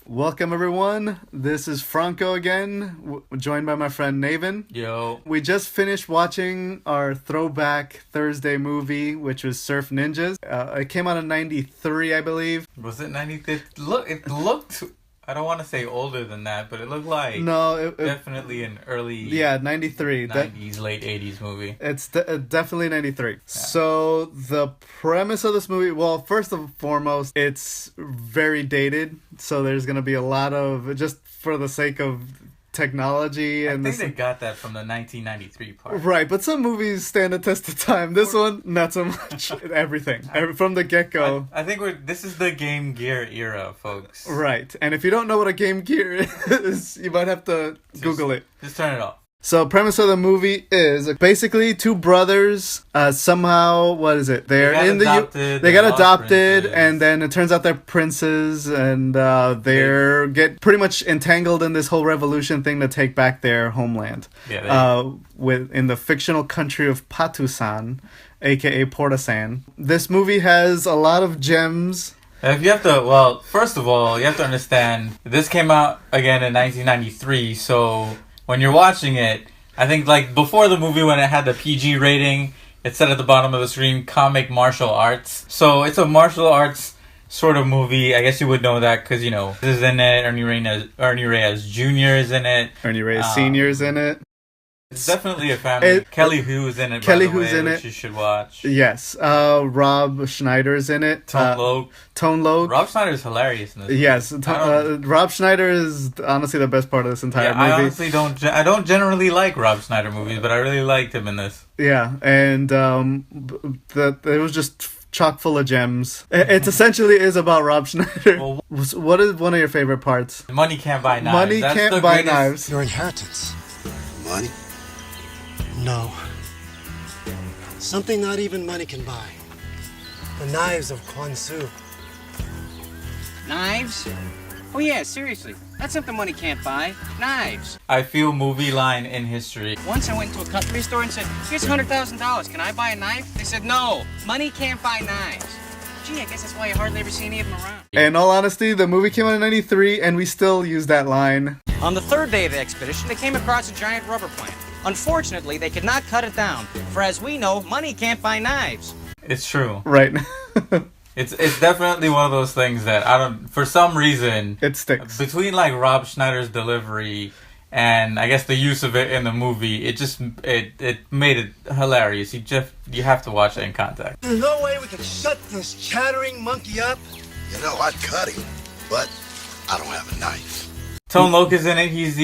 Welcome, everyone. This is Franco again, joined by my friend Naven. Yo. We just finished watching our Throwback Thursday movie, which was Surf Ninjas. It came out in 93, I believe. Was it 90? It looked, I don't want to say older than that, but it looked like definitely an early 93. 90s, late 80s movie. It's definitely 93. Yeah. So the premise of this movie, well, first and foremost, it's very dated. So there's going to be a lot of, just for the sake of technology. I think they got that from the 1993 part. Right, but some movies stand the test of time. This one, not so much. Everything. From the get-go. I think this is the Game Gear era, folks. Right, and if you don't know what a Game Gear is, you might have to Google it. Just turn it off. So, premise of the movie is basically two brothers. Somehow, what is it? They got adopted, and then it turns out they're princes, and they get pretty much entangled in this whole revolution thing to take back their homeland. Yeah. In the fictional country of Patusan, aka Portasan. This movie has a lot of gems. First of all, you have to understand this came out again in 1993, so. When you're watching it, I think like before the movie when it had the PG rating, it said at the bottom of the screen, comic martial arts. So it's a martial arts sort of movie. I guess you would know that because, this is in it. Ernie Reyes Jr. is in it. Ernie Reyes Sr. is in it. It's definitely a family. Kelly Hu's in it, which you should watch. Yes. Rob Schneider's in it. Tone Loc. Rob Schneider's hilarious in this movie. Yes. Rob Schneider is honestly the best part of this entire movie. I honestly don't generally like Rob Schneider movies, but I really liked him in this. Yeah, and it was just chock full of gems. It essentially is about Rob Schneider. Well, what is one of your favorite parts? Money can't buy knives. Money can't buy knives. Your inheritance. Money? No. Something not even money can buy. The knives of Quan Su. Knives? Oh yeah, seriously. That's something money can't buy. Knives. I feel movie line in history. Once I went into a cutlery store and said, here's $100,000. Can I buy a knife? They said, no. Money can't buy knives. Gee, I guess that's why you hardly ever see any of them around. In all honesty, the movie came out in 93 and we still use that line. On the third day of the expedition, they came across a giant rubber plant. Unfortunately, they could not cut it down, for as we know, money can't buy knives. It's true. Right. It's definitely one of those things that for some reason it sticks. Between like Rob Schneider's delivery and I guess the use of it in the movie, it made it hilarious. You have to watch it in context. There's no way we can shut this chattering monkey up. I'd cut him, but I don't have a knife. Tone Loc is in it. He's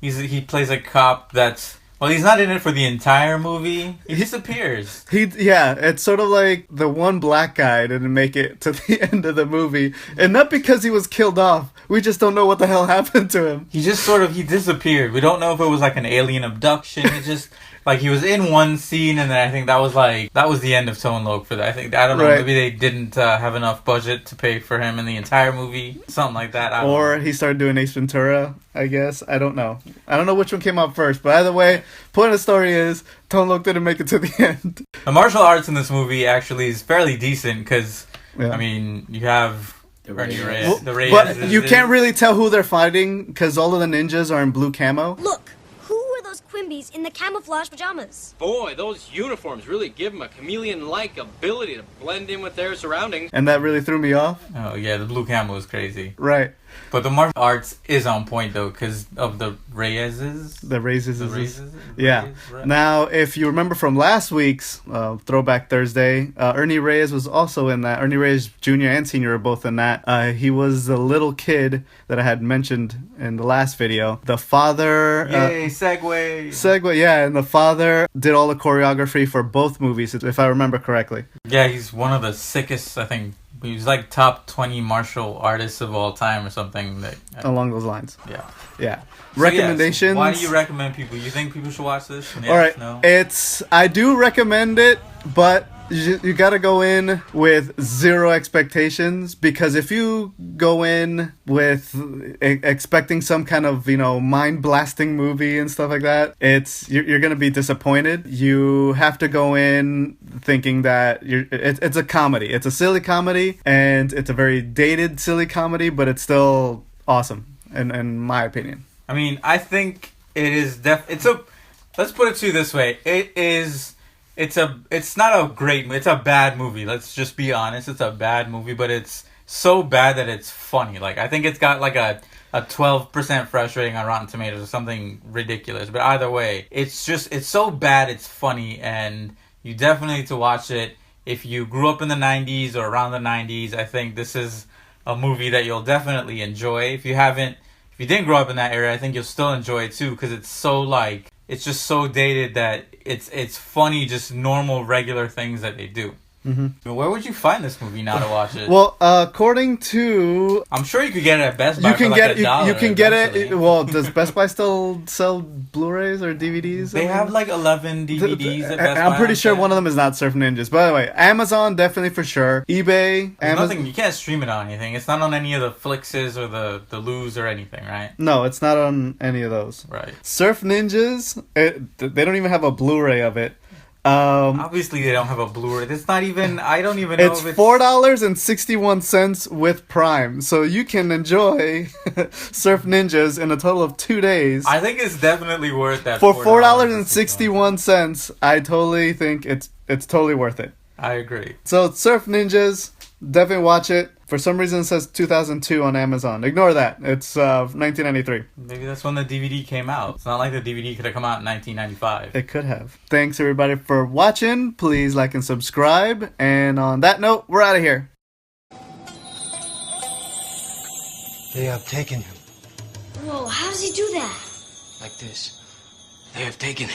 he plays a cop that's. Well, he's not in it for the entire movie. He disappears. It's sort of like the one black guy didn't make it to the end of the movie. And not because he was killed off. We just don't know what the hell happened to him. He disappeared. We don't know if it was like an alien abduction. It just, like he was in one scene and then I think that was the end of Tone Loc for that. I don't know, right. Maybe they didn't have enough budget to pay for him in the entire movie. Something like that. Or he started doing Ace Ventura, I guess. I don't know. I don't know which one came out first, but either way, point of the story is Tone Loc didn't make it to the end. The martial arts in this movie actually is fairly decent because, I mean, you have Ernie Reyes. But you can't really tell who they're fighting because all of the ninjas are in blue camo. Look, who are those Quimbies in the camouflage pajamas? Boy, those uniforms really give them a chameleon-like ability to blend in with their surroundings. And that really threw me off. Oh, yeah, the blue camo is crazy. Right. But the martial arts is on point, though, because of the Reyeses. The Reyes. Yeah. Right. Now, if you remember from last week's Throwback Thursday, Ernie Reyes was also in that. Ernie Reyes Jr. and Sr. are both in that. He was the little kid that I had mentioned in the last video. The father... Yay, segue! Segue, yeah. And the father did all the choreography for both movies, if I remember correctly. Yeah, he's one of the sickest, I think... He was like top 20 martial artists of all time or something. Along those lines. Yeah. Yeah. So Recommendations? Why do you recommend people? You think people should watch this? Yes, all right. No? I do recommend it, but you got to go in with zero expectations, because if you go in with expecting some kind of, mind blasting movie and stuff like that, you're going to be disappointed. You have to go in thinking that it's a comedy. It's a silly comedy, and it's a very dated silly comedy, but it's still awesome in my opinion. I mean, I think it is let's put it to you this way. It's not a great, it's a bad movie. Let's just be honest. It's a bad movie, but it's so bad that it's funny. Like, I think it's got like a 12% fresh rating on Rotten Tomatoes or something ridiculous. But either way, it's so bad it's funny, and you definitely need to watch it. If you grew up in the 90s or around the 90s, I think this is a movie that you'll definitely enjoy. If you didn't grow up in that era, I think you'll still enjoy it too, because it's just so dated that it's funny, just normal, regular things that they do. Mm-hmm. Where would you find this movie now to watch it? Well, according to... I'm sure you could get it at Best Buy you can for get, $1. You can get it... Well, does Best Buy still sell Blu-rays or DVDs? They have like 11 DVDs at Best Buy. I'm pretty sure one of them is not Surf Ninjas. By the way, Amazon, definitely for sure. eBay, Amazon... You can't stream it on anything. It's not on any of the Flixes or the Luz or anything, right? No, it's not on any of those. Right. Surf Ninjas, they don't even have a Blu-ray of it. Obviously they don't have a Blu-ray. It's not even, I don't even know if it's $4.61 with Prime, so you can enjoy Surf Ninjas in a total of 2 days. I think it's definitely worth that. For $4.61, I totally think it's totally worth it. I agree. So Surf Ninjas, definitely watch it. For some reason it says 2002 on Amazon. Ignore that. It's 1993. Maybe that's when the DVD came out. It's not like the DVD could have come out in 1995. It could have. Thanks everybody for watching. Please like and subscribe. And on that note, we're out of here. They have taken him. Whoa, how does he do that? Like this. They have taken him.